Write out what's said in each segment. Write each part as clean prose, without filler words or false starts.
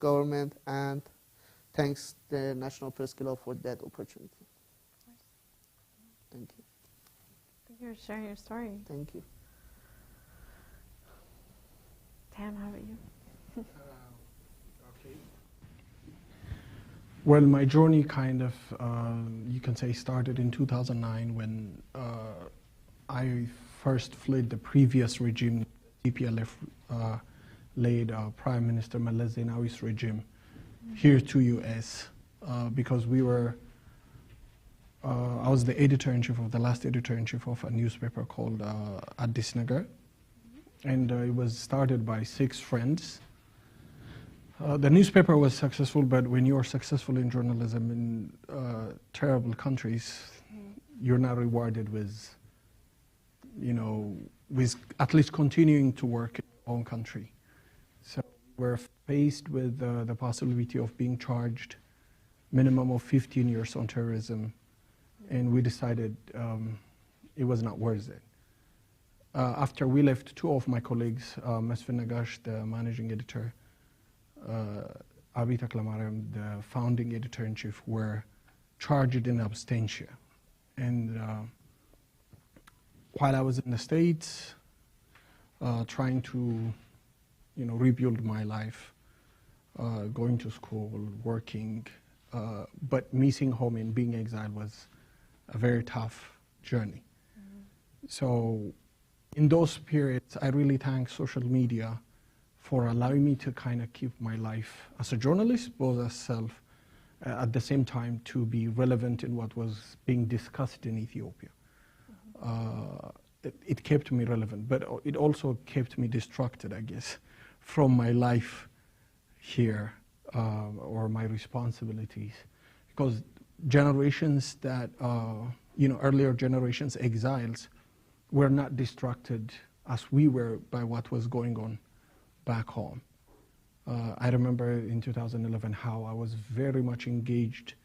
government, and thanks the National Press Club for that opportunity. Thank you. Thank you for sharing your story. Thank you. Tam, how about you? Okay. Well, my journey kind of, you can say, started in 2009 when I first fled the previous regime, TPLF led Prime Minister Meles Zenawi's regime here to US because we were, I was the editor-in-chief of the last editor-in-chief of a newspaper called Negera, and it was started by 6 friends. The newspaper was successful, but when you're successful in journalism in terrible countries, you're not rewarded with, with at least continuing to work in your own country. So we're faced with the possibility of being charged minimum of 15 years on terrorism, and we decided it was not worth it. After we left, 2 of my colleagues, Mesfin Nagash, the managing editor, Abi Taklamaram, the founding editor-in-chief, were charged in absentia. And while I was in the States, trying to, rebuild my life, going to school, working, but missing home and being exiled was a very tough journey. So in those periods, I really thank social media for allowing me to kind of keep my life as a journalist, both as self, at the same time to be relevant in what was being discussed in Ethiopia. It kept me relevant, but it also kept me distracted, I guess, from my life here or my responsibilities. Because generations that, earlier generations, exiles, were not distracted as we were by what was going on back home. I remember in 2011 how I was very much engaged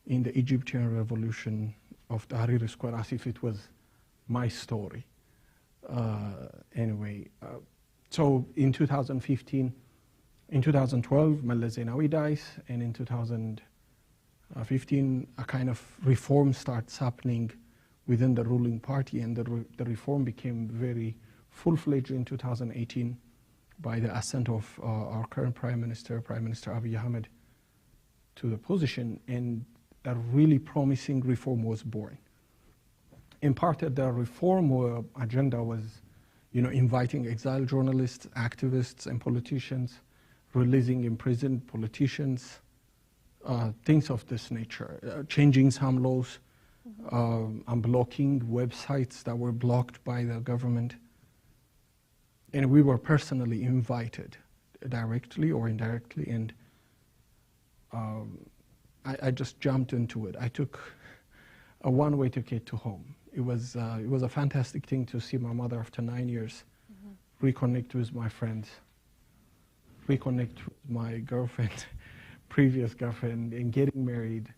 in the Egyptian revolution of Tahrir Square as if it was my story. So in 2015, in 2012, Meles Zenawi dies, and in 2015, a kind of reform starts happening within the ruling party, and the reform became very full-fledged in 2018 by the ascent of our current Prime Minister Abiy Ahmed, to the position, and a really promising reform was born. In part, the reform agenda was, inviting exiled journalists, activists, and politicians, releasing imprisoned politicians, things of this nature, changing some laws, unblocking websites that were blocked by the government. And we were personally invited, directly or indirectly, and I just jumped into it. I took a one-way ticket to home. It was a fantastic thing to see my mother after 9 years, reconnect with my friends, reconnect with my girlfriend, previous girlfriend, and getting married,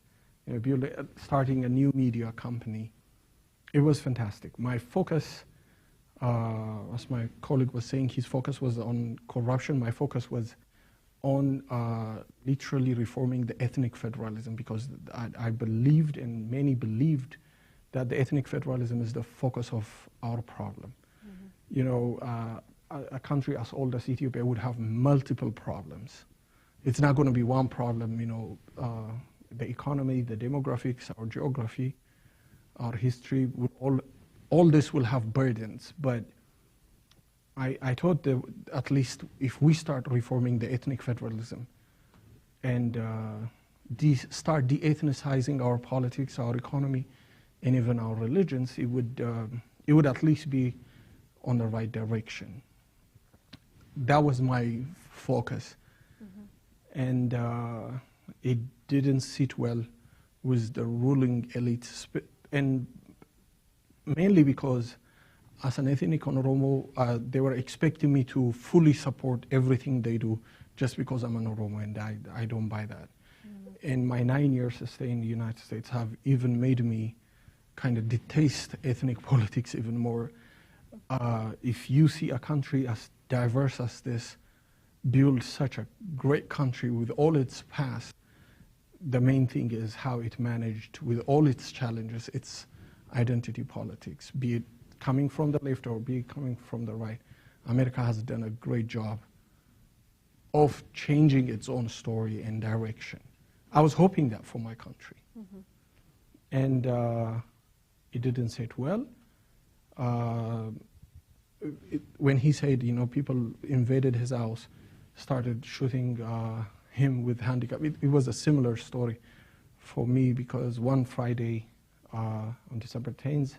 starting a new media company. It was fantastic. My focus, as my colleague was saying, his focus was on corruption. My focus was on literally reforming the ethnic federalism, because I believed, and many believed, that the ethnic federalism is the focus of our problem. A country as old as Ethiopia would have multiple problems. It's not going to be one problem, the economy, the demographics, our geography, our history, all this will have burdens. But I thought that at least if we start reforming the ethnic federalism and start de-ethnicizing our politics, our economy, and even our religions, it would at least be on the right direction. That was my focus. And it didn't sit well with the ruling elite, and mainly because as an ethnic Oromo, they were expecting me to fully support everything they do just because I'm an Oromo, and I don't buy that. And my 9 years of stay in the United States have even made me kind of detest ethnic politics even more. If you see a country as diverse as this, build such a great country with all its past, the main thing is how it managed with all its challenges, its identity politics, be it coming from the left or be it coming from the right. America has done a great job of changing its own story and direction. I was hoping that for my country. Mm-hmm. And it didn't sit well. When he said, people invaded his house, started shooting him with handicap, it was a similar story for me, because one Friday on December 10th,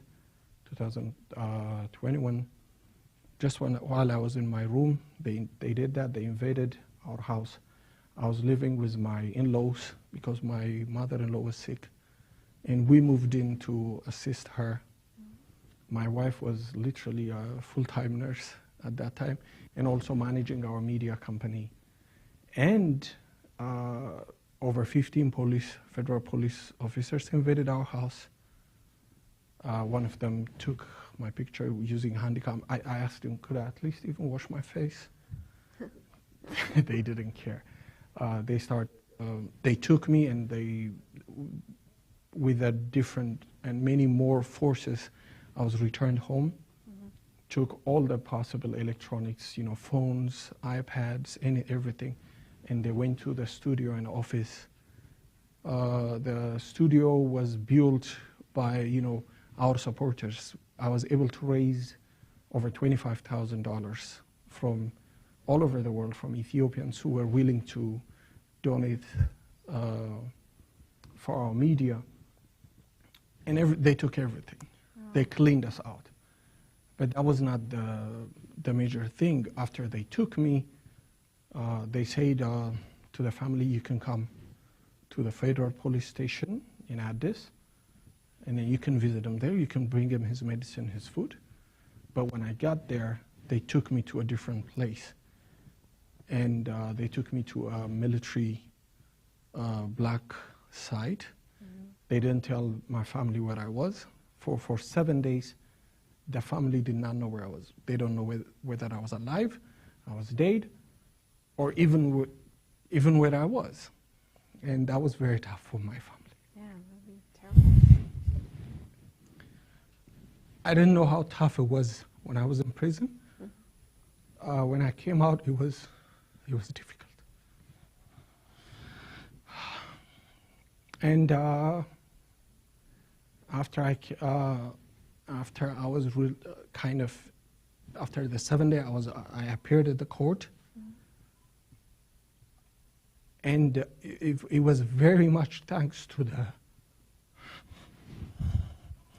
2021, just while I was in my room, they did that. They invaded our house. I was living with my in-laws because my mother-in-law was sick, and we moved in to assist her. My wife was literally a full-time nurse at that time, and also managing our media company. And over 15 federal police officers invaded our house. One of them took my picture using handicap. I asked him, could I at least even wash my face? They didn't care. They took me, and with a different and many more forces, I was returned home. Mm-hmm. Took all the possible electronics, phones, iPads, everything, and they went to the studio and office. The studio was built by, our supporters. I was able to raise over $25,000 from all over the world, from Ethiopians who were willing to donate for our media. And they took everything. Oh. They cleaned us out. But that was not the major thing. After they took me, they said to the family, you can come to the federal police station in Addis, and then you can visit him there. You can bring him his medicine, his food. But when I got there, they took me to a different place. And they took me to a military black site. Mm-hmm. They didn't tell my family where I was. For 7 days, the family did not know where I was. They don't know whether I was alive, I was dead, or even where I was. And that was very tough for my family. Yeah, that would be terrible. I didn't know how tough it was when I was in prison. Mm-hmm. When I came out, it was difficult. And after the 7 day, I appeared at the court. Mm-hmm. And it was very much thanks to the...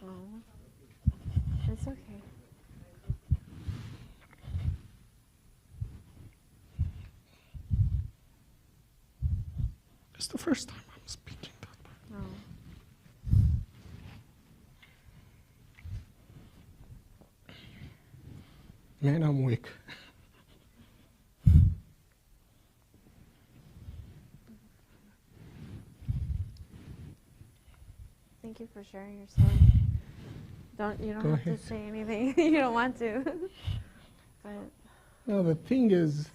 Oh, it's okay. It's the first time I'm speaking that way. Oh. Man, I'm weak. Thank you for sharing your story. You don't Go have ahead. to say anything you don't want to. But No, the thing is,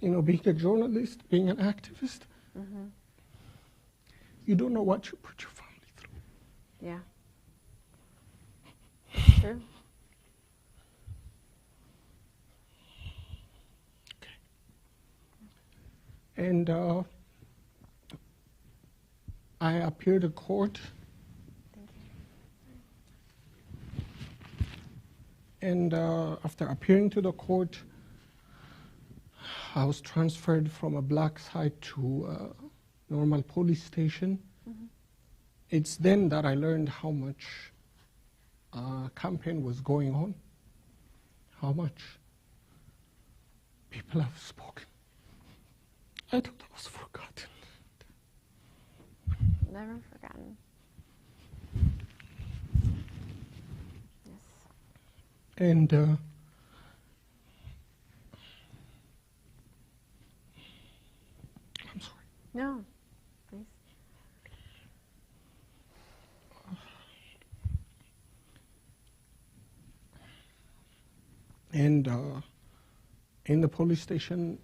being a journalist, being an activist, mm-hmm. you don't know what you put your family through. Yeah. It's true. Okay. And I appeared in court. Thank you. And after appearing to the court, I was transferred from a black site to a normal police station. Mm-hmm. It's then that I learned how much campaign was going on, how much people have spoken. I thought I was forgotten. Never forgotten. Yes. And I'm sorry. No, please. And in the police station,